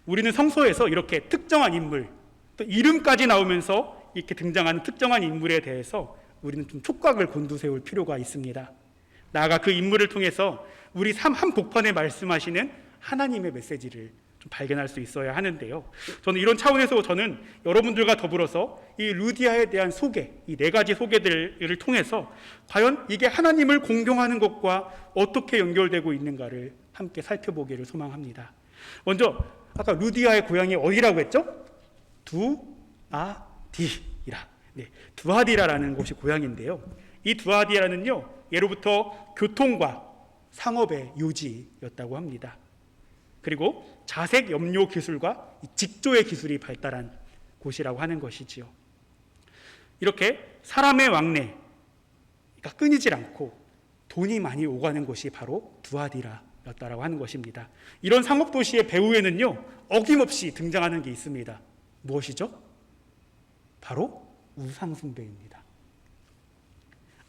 우리는 성서에서 이렇게 특정한 인물, 또 이름까지 나오면서 이렇게 등장하는 특정한 인물에 대해서 우리는 좀 촉각을 곤두세울 필요가 있습니다. 나아가 그 인물을 통해서 우리 삶 한 복판에 말씀하시는 하나님의 메시지를 좀 발견할 수 있어야 하는데요. 저는 이런 차원에서 저는 여러분들과 더불어서 이 루디아에 대한 소개, 이 네 가지 소개들을 통해서 과연 이게 하나님을 공경하는 것과 어떻게 연결되고 있는가를 함께 살펴보기를 소망합니다. 먼저 아까 루디아의 고향이 어디라고 했죠? 두아디라. 네, 두아디라라는 곳이 고향인데요. 이 두아디라는요, 예로부터 교통과 상업의 요지였다고 합니다. 그리고 자색 염료 기술과 직조의 기술이 발달한 곳이라고 하는 것이지요. 이렇게 사람의 왕래가 끊이질 않고 돈이 많이 오가는 곳이 바로 두아디라였다라고 하는 것입니다. 이런 상업도시의 배후에는요, 어김없이 등장하는 게 있습니다. 무엇이죠? 바로 우상숭배입니다.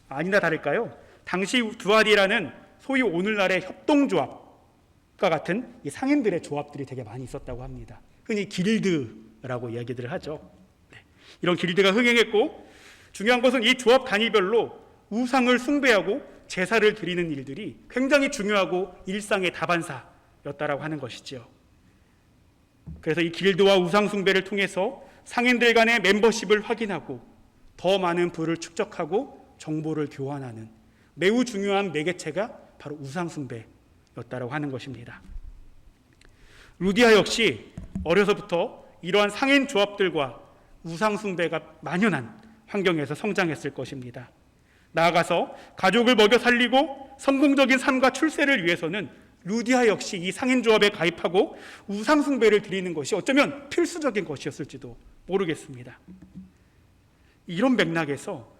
아니나 다를까요? 당시 두아디라는 소위 오늘날의 협동조합과 같은 이 상인들의 조합들이 되게 많이 있었다고 합니다. 흔히 길드라고 이야기들을 하죠. 네. 이런 길드가 흥행했고, 중요한 것은 이 조합 단위별로 우상을 숭배하고 제사를 드리는 일들이 굉장히 중요하고 일상의 다반사였다라고 하는 것이죠. 그래서 이 길드와 우상 숭배를 통해서 상인들 간의 멤버십을 확인하고 더 많은 부를 축적하고 정보를 교환하는 매우 중요한 매개체가 바로 우상 숭배였다라고 하는 것입니다. 루디아 역시 어려서부터 이러한 상인 조합들과 우상 숭배가 만연한 환경에서 성장했을 것입니다. 나아가서 가족을 먹여 살리고 성공적인 삶과 출세를 위해서는 루디아 역시 이 상인 조합에 가입하고 우상 숭배를 드리는 것이 어쩌면 필수적인 것이었을지도 모르겠습니다. 이런 맥락에서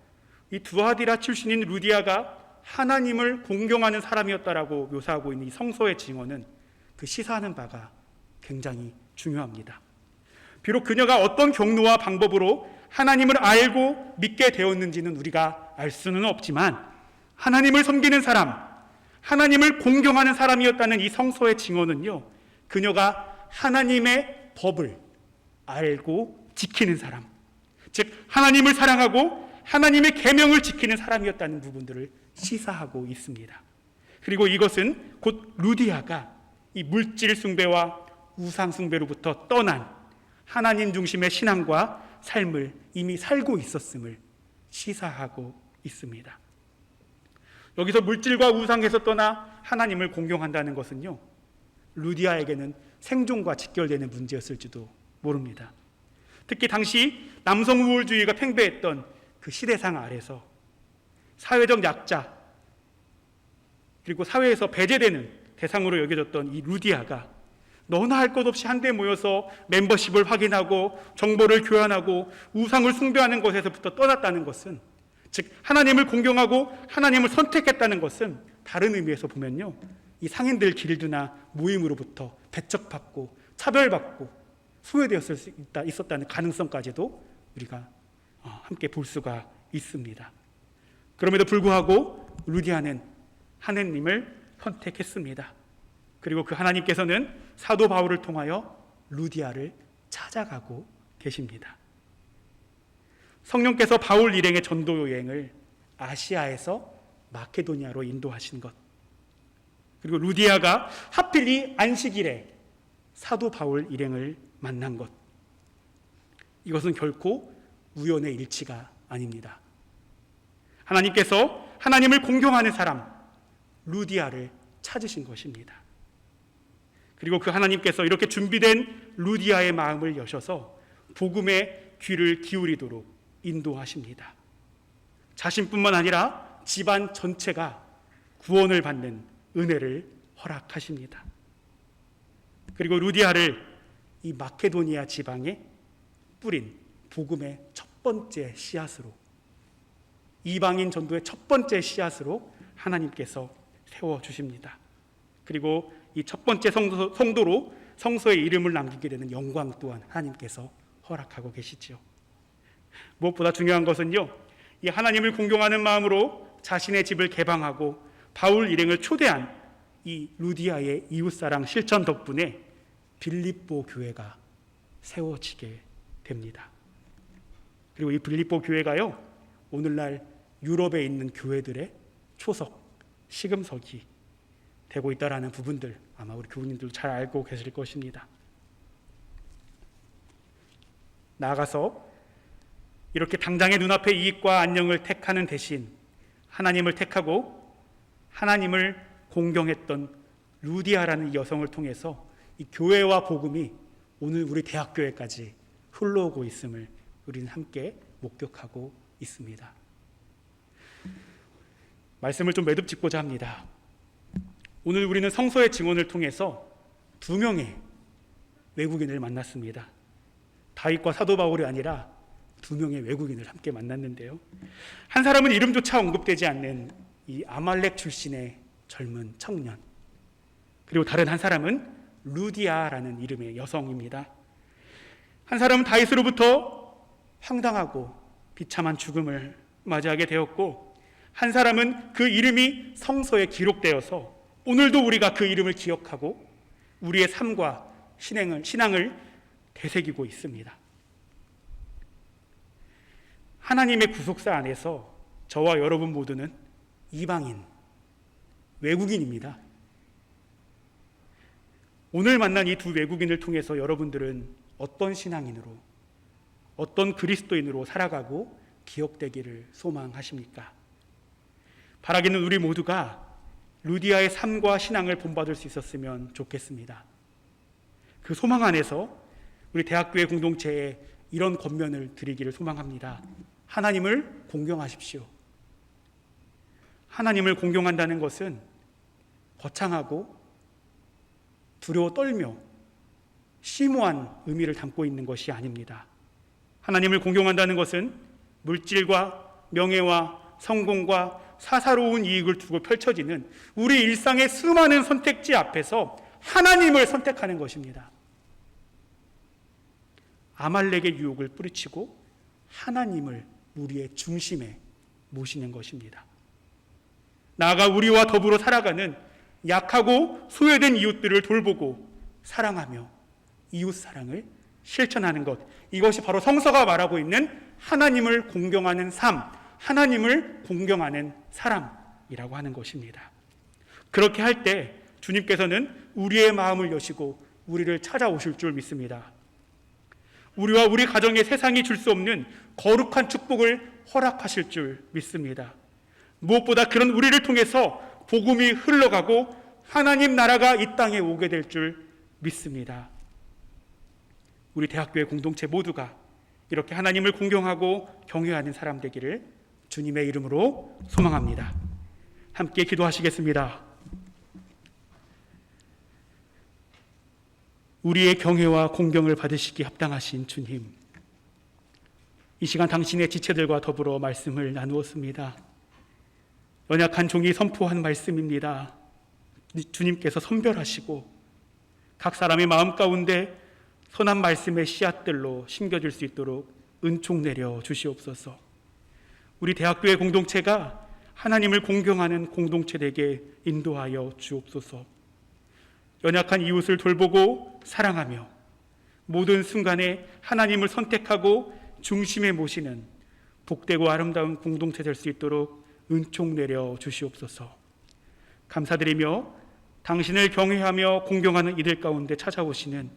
이 두아디라 출신인 루디아가 하나님을 공경하는 사람이었다라고 묘사하고 있는 이 성서의 증언은 그 시사하는 바가 굉장히 중요합니다. 비록 그녀가 어떤 경로와 방법으로 하나님을 알고 믿게 되었는지는 우리가 알 수는 없지만 하나님을 섬기는 사람, 하나님을 공경하는 사람이었다는 이 성서의 증언은요, 그녀가 하나님의 법을 알고 지키는 사람, 즉 하나님을 사랑하고 하나님의 계명을 지키는 사람이었다는 부분들을 시사하고 있습니다. 그리고 이것은 곧 루디아가 이 물질 숭배와 우상 숭배로부터 떠난 하나님 중심의 신앙과 삶을 이미 살고 있었음을 시사하고 있습니다. 여기서 물질과 우상에서 떠나 하나님을 공경한다는 것은요, 루디아에게는 생존과 직결되는 문제였을지도 모릅니다. 특히 당시 남성 우월주의가 팽배했던 그 시대상 아래서 사회적 약자 그리고 사회에서 배제되는 대상으로 여겨졌던 이 루디아가 너나 할 것 없이 한데 모여서 멤버십을 확인하고 정보를 교환하고 우상을 숭배하는 것에서부터 떠났다는 것은, 즉 하나님을 공경하고 하나님을 선택했다는 것은 다른 의미에서 보면요, 이 상인들 길드나 모임으로부터 배척받고 차별받고 소외되었을 수 있었다는 가능성까지도 우리가 함께 볼 수가 있습니다. 그럼에도 불구하고 루디아는 하나님을 선택했습니다. 그리고 그 하나님께서는 사도 바울을 통하여 루디아를 찾아가고 계십니다. 성령께서 바울 일행의 전도 여행을 아시아에서 마케도니아로 인도하신 것, 그리고 루디아가 하필 이 안식일에 사도 바울 일행을 만난 것, 이것은 결코 우연의 일치가 아닙니다. 하나님께서 하나님을 공경하는 사람 루디아를 찾으신 것입니다. 그리고 그 하나님께서 이렇게 준비된 루디아의 마음을 여셔서 복음의 귀를 기울이도록 인도하십니다. 자신뿐만 아니라 집안 전체가 구원을 받는 은혜를 허락하십니다. 그리고 루디아를 이 마케도니아 지방에 뿌린 복음의 첫 번째 씨앗으로, 이방인 전도의 첫 번째 씨앗으로 하나님께서 세워주십니다. 그리고 이 첫 번째 성도로 성서의 이름을 남기게 되는 영광 또한 하나님께서 허락하고 계시지요. 무엇보다 중요한 것은요, 이 하나님을 공경하는 마음으로 자신의 집을 개방하고 바울 일행을 초대한 이 루디아의 이웃사랑 실천 덕분에 빌립보 교회가 세워지게 됩니다. 그리고 이 빌립보 교회가요, 오늘날 유럽에 있는 교회들의 초석, 시금석이 되고 있다라는 부분들 아마 우리 교우님들 잘 알고 계실 것입니다. 나아가서 이렇게 당장의 눈앞의 이익과 안녕을 택하는 대신 하나님을 택하고 하나님을 공경했던 루디아라는 이 여성을 통해서 이 교회와 복음이 오늘 우리 대학교회까지 흘러오고 있음을 우리는 함께 목격하고 있습니다. 말씀을 좀 매듭 짓고자 합니다. 오늘 우리는 성서의 증언을 통해서 2명의 외국인을 만났습니다. 다윗과 사도 바울이 아니라 2명의 외국인을 함께 만났는데요, 한 사람은 이름조차 언급되지 않는 이 아말렉 출신의 젊은 청년, 그리고 다른 한 사람은 루디아라는 이름의 여성입니다. 한 사람은 다윗으로부터 황당하고 비참한 죽음을 맞이하게 되었고, 한 사람은 그 이름이 성서에 기록되어서 오늘도 우리가 그 이름을 기억하고 우리의 삶과 신앙을 되새기고 있습니다. 하나님의 구속사 안에서 저와 여러분 모두는 이방인, 외국인입니다. 오늘 만난 이 2 외국인을 통해서 여러분들은 어떤 신앙인으로, 어떤 그리스도인으로 살아가고 기억되기를 소망하십니까? 바라기는 우리 모두가 루디아의 삶과 신앙을 본받을 수 있었으면 좋겠습니다. 그 소망 안에서 우리 대학교의 공동체에 이런 권면을 드리기를 소망합니다. 하나님을 공경하십시오. 하나님을 공경한다는 것은 거창하고 두려워 떨며 심오한 의미를 담고 있는 것이 아닙니다. 하나님을 공경한다는 것은 물질과 명예와 성공과 사사로운 이익을 두고 펼쳐지는 우리 일상의 수많은 선택지 앞에서 하나님을 선택하는 것입니다. 아말렉의 유혹을 뿌리치고 하나님을 우리의 중심에 모시는 것입니다. 나아가 우리와 더불어 살아가는 약하고 소외된 이웃들을 돌보고 사랑하며 이웃사랑을 실천하는 것, 이것이 바로 성서가 말하고 있는 하나님을 공경하는 삶, 하나님을 공경하는 사람이라고 하는 것입니다. 그렇게 할 때 주님께서는 우리의 마음을 여시고 우리를 찾아오실 줄 믿습니다. 우리와 우리 가정에 세상이 줄 수 없는 거룩한 축복을 허락하실 줄 믿습니다. 무엇보다 그런 우리를 통해서 복음이 흘러가고 하나님 나라가 이 땅에 오게 될 줄 믿습니다. 우리 대학교의 공동체 모두가 이렇게 하나님을 공경하고 경외하는 사람 되기를 주님의 이름으로 소망합니다. 함께 기도하시겠습니다. 우리의 경외와 공경을 받으시기 합당하신 주님, 이 시간 당신의 지체들과 더불어 말씀을 나누었습니다. 연약한 종이 선포한 말씀입니다. 주님께서 선별하시고 각 사람의 마음 가운데 선한 말씀의 씨앗들로 심겨질 수 있도록 은총 내려 주시옵소서. 우리 대학교의 공동체가 하나님을 공경하는 공동체 되게 인도하여 주옵소서. 연약한 이웃을 돌보고 사랑하며 모든 순간에 하나님을 선택하고 중심에 모시는 복되고 아름다운 공동체 될 수 있도록 은총 내려 주시옵소서. 감사드리며 당신을 경외하며 공경하는 이들 가운데 찾아오시는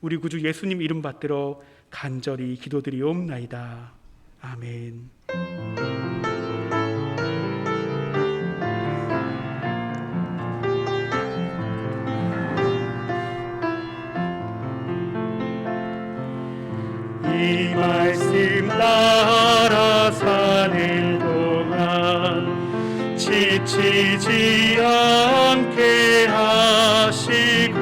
우리 구주 예수님 이름 받들어 간절히 기도드리옵나이다. 아멘. 이 말씀 따라 사는 동안 지치지 않게 하시고,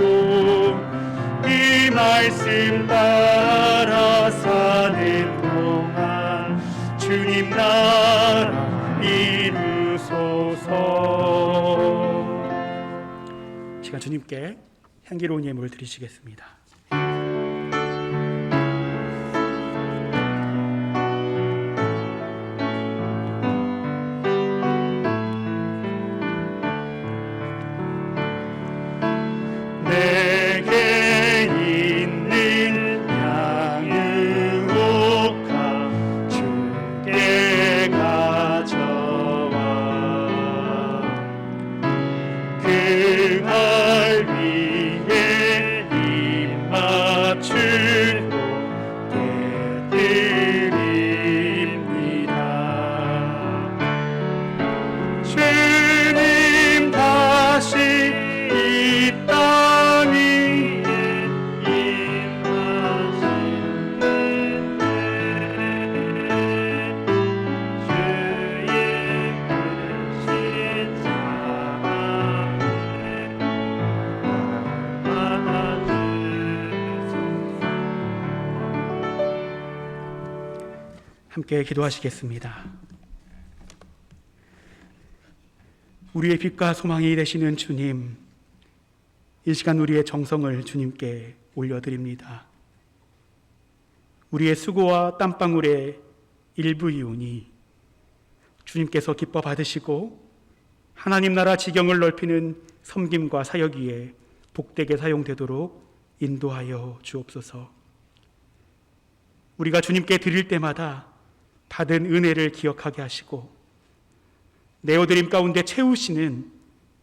이 말씀 따라 사는 동안 주님 나라 이루소서. 시간 주님께 향기로운 예물을 드리시겠습니다. 함께 기도하시겠습니다. 우리의 빛과 소망이 되시는 주님, 이 시간 우리의 정성을 주님께 올려드립니다. 우리의 수고와 땀방울의 일부이오니 주님께서 기뻐 받으시고 하나님 나라 지경을 넓히는 섬김과 사역 위에 복되게 사용되도록 인도하여 주옵소서. 우리가 주님께 드릴 때마다 받은 은혜를 기억하게 하시고 내어드림 가운데 채우시는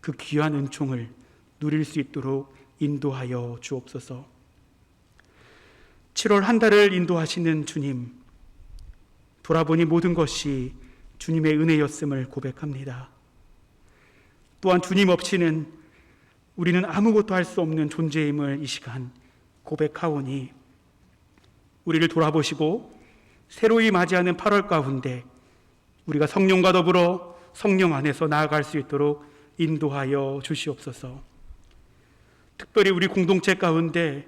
그 귀한 은총을 누릴 수 있도록 인도하여 주옵소서. 7월 한 달을 인도하시는 주님, 돌아보니 모든 것이 주님의 은혜였음을 고백합니다. 또한 주님 없이는 우리는 아무것도 할 수 없는 존재임을 이 시간 고백하오니 우리를 돌아보시고 새로이 맞이하는 8월 가운데 우리가 성령과 더불어 성령 안에서 나아갈 수 있도록 인도하여 주시옵소서. 특별히 우리 공동체 가운데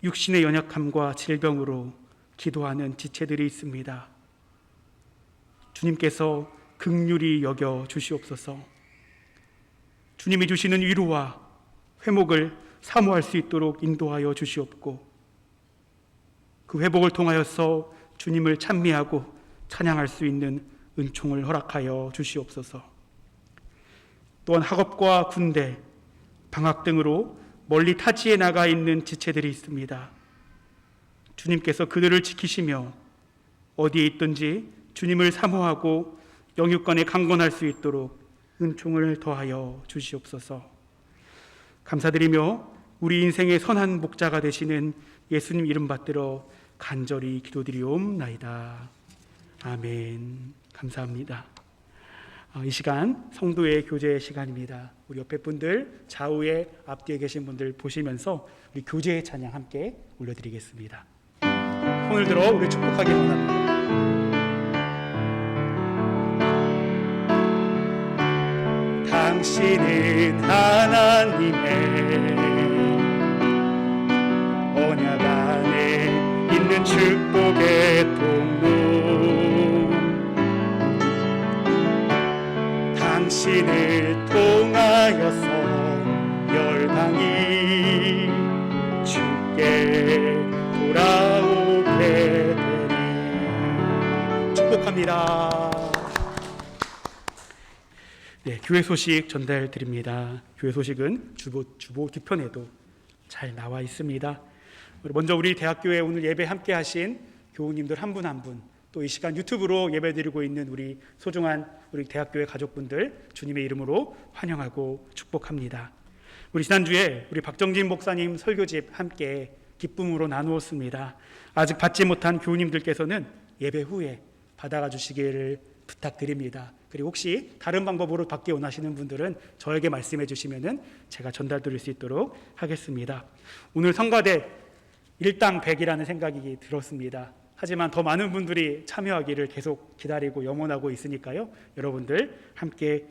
육신의 연약함과 질병으로 기도하는 지체들이 있습니다. 주님께서 긍휼히 여겨 주시옵소서. 주님이 주시는 위로와 회복을 사모할 수 있도록 인도하여 주시옵고 그 회복을 통하여서 주님을 찬미하고 찬양할 수 있는 은총을 허락하여 주시옵소서. 또한 학업과 군대, 방학 등으로 멀리 타지에 나가 있는 지체들이 있습니다. 주님께서 그들을 지키시며 어디에 있든지 주님을 사모하고 영육간에 강건할 수 있도록 은총을 더하여 주시옵소서. 감사드리며 우리 인생의 선한 목자가 되시는 예수님 이름 받들어 간절히 기도드리옵나이다. 아멘. 감사합니다. 이 시간 성도의 교제 시간입니다. 우리 옆에 분들, 좌우에 앞뒤에 계신 분들 보시면서 우리 교제의 찬양 함께 올려드리겠습니다. 손을 들어 우리 축복하기 원합니다. 당신은 하나님의 언약 안에 있는 축복의 통로, 당신을 통하여서 열방이 주께 돌아오게 되리. 축복합니다. 네, 교회 소식 전달 드립니다. 교회 소식은 주보 뒤편에도 잘 나와 있습니다. 먼저 우리 대학교에 오늘 예배 함께 하신 교우님들 한 분 한 분, 또 이 시간 유튜브로 예배드리고 있는 우리 소중한 우리 대학교의 가족분들 주님의 이름으로 환영하고 축복합니다. 우리 지난주에 우리 박정진 목사님 설교집 함께 기쁨으로 나누었습니다. 아직 받지 못한 교우님들께서는 예배 후에 받아가 주시기를 부탁드립니다. 그리고 혹시 다른 방법으로 받기 원하시는 분들은 저에게 말씀해 주시면 제가 전달 드릴 수 있도록 하겠습니다. 오늘 성가대 일당 100이라는 생각이 들었습니다. 하지만 더 많은 분들이 참여하기를 계속 기다리고 염원하고 있으니까요. 여러분들 함께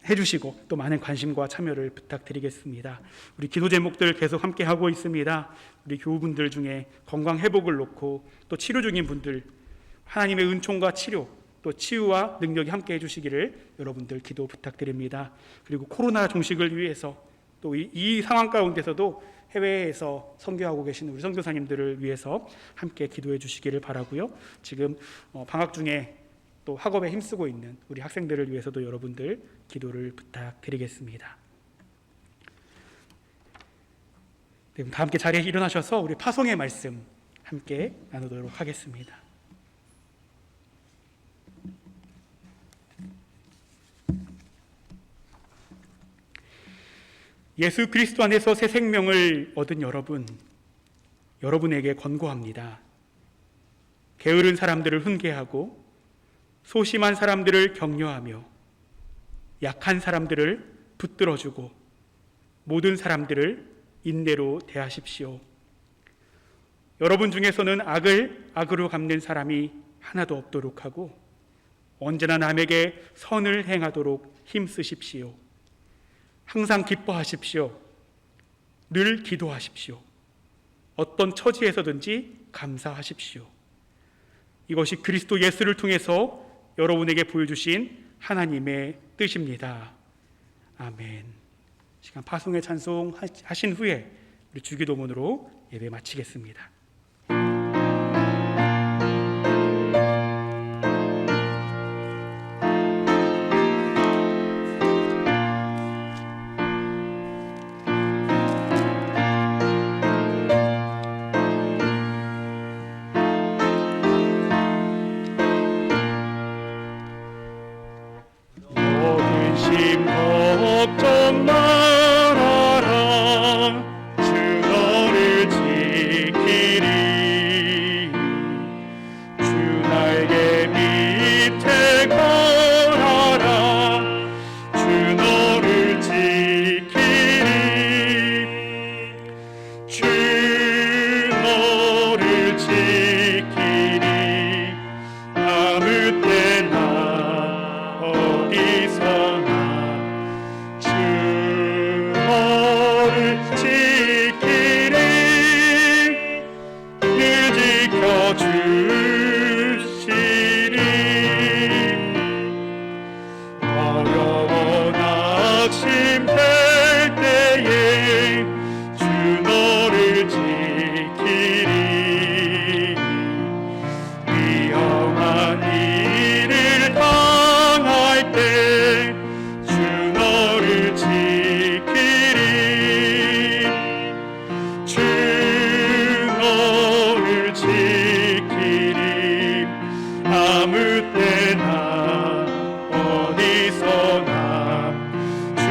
해주시고 또 많은 관심과 참여를 부탁드리겠습니다. 우리 기도 제목들 계속 함께 하고 있습니다. 우리 교우분들 중에 건강 회복을 놓고 또 치료 중인 분들 하나님의 은총과 치료 또 치유와 능력이 함께 해주시기를 여러분들 기도 부탁드립니다. 그리고 코로나 종식을 위해서 또 이 상황 가운데서도 해외에서 선교하고 계신 우리 선교사님들을 위해서 함께 기도해 주시기를 바라고요. 지금 방학 중에 또 학업에 힘쓰고 있는 우리 학생들을 위해서도 여러분들 기도를 부탁드리겠습니다. 네, 다 함께 자리에 일어나셔서 우리 파송의 말씀 함께 나누도록 하겠습니다. 예수 그리스도 안에서 새 생명을 얻은 여러분에게 권고합니다. 게으른 사람들을 훈계하고 소심한 사람들을 격려하며 약한 사람들을 붙들어주고 모든 사람들을 인내로 대하십시오. 여러분 중에서는 악을 악으로 갚는 사람이 하나도 없도록 하고 언제나 남에게 선을 행하도록 힘쓰십시오. 항상 기뻐하십시오. 늘 기도하십시오. 어떤 처지에서든지 감사하십시오. 이것이 그리스도 예수를 통해서 여러분에게 보여주신 하나님의 뜻입니다. 아멘. 시간 파송의 찬송 하신 후에 우리 주기도문으로 예배 마치겠습니다. 심 걱정 말아라 주 너를 지키리 주 날개 밑에 걸어라 주 너를 지키리 주 너를 지키리 아무 때나 어디서나 주 너를 지키리 늘 지켜주시리 어려워 낙심될 때에 주 너를 지키리 위험한 일을 당할 때 주 너를 지키리 주 너를 지키리 아무 때나 어디서나 주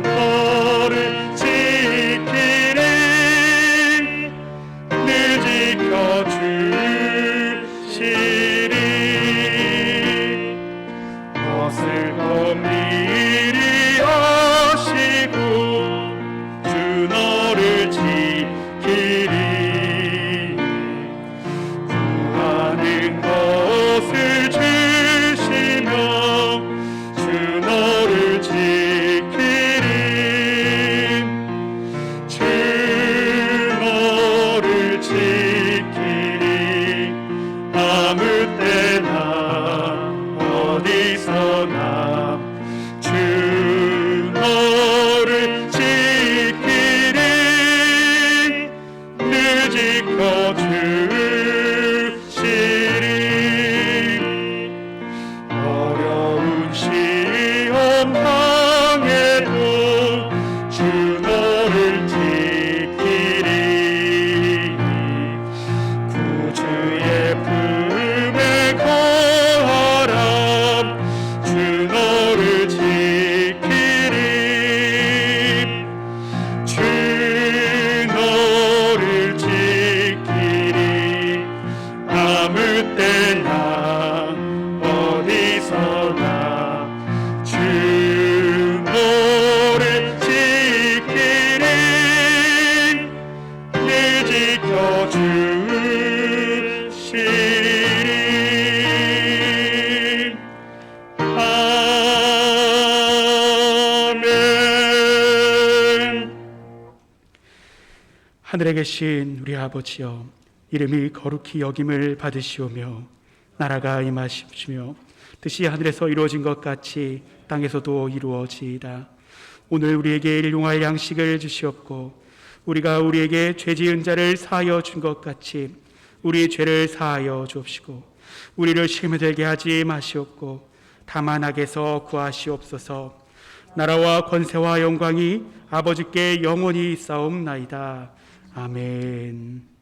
너를 지키리 늘 지켜주시리 것을 엄밀히 하시고 주 너를 지키리 구하는 것을 주시며 주 너를 지키리 주 너를 지키리 아무 때나 어디서나 주 너를 지키리 늘 지켜주시리 어려운 시험 당해도 주 너를 지키리 구주의 품에 거하라 주 너를 지키리 주 너를 지키리 아무 때나 어디서나 주 너를 지키리 늘 지켜주시리 아멘. 하늘에 계신 우리 아버지여, 이름이 거룩히 여김을 받으시오며 나라가 임하시며 뜻이 하늘에서 이루어진 것 같이 땅에서도 이루어지이다. 오늘 우리에게 일용할 양식을 주시옵고 우리가 우리에게 죄 지은 자를 사하여 준 것 같이 우리의 죄를 사하여 주옵시고 우리를 시험에 들게 하지 마시옵고 다만 악에서 구하시옵소서. 나라와 권세와 영광이 아버지께 영원히 있사옵나이다. 아멘.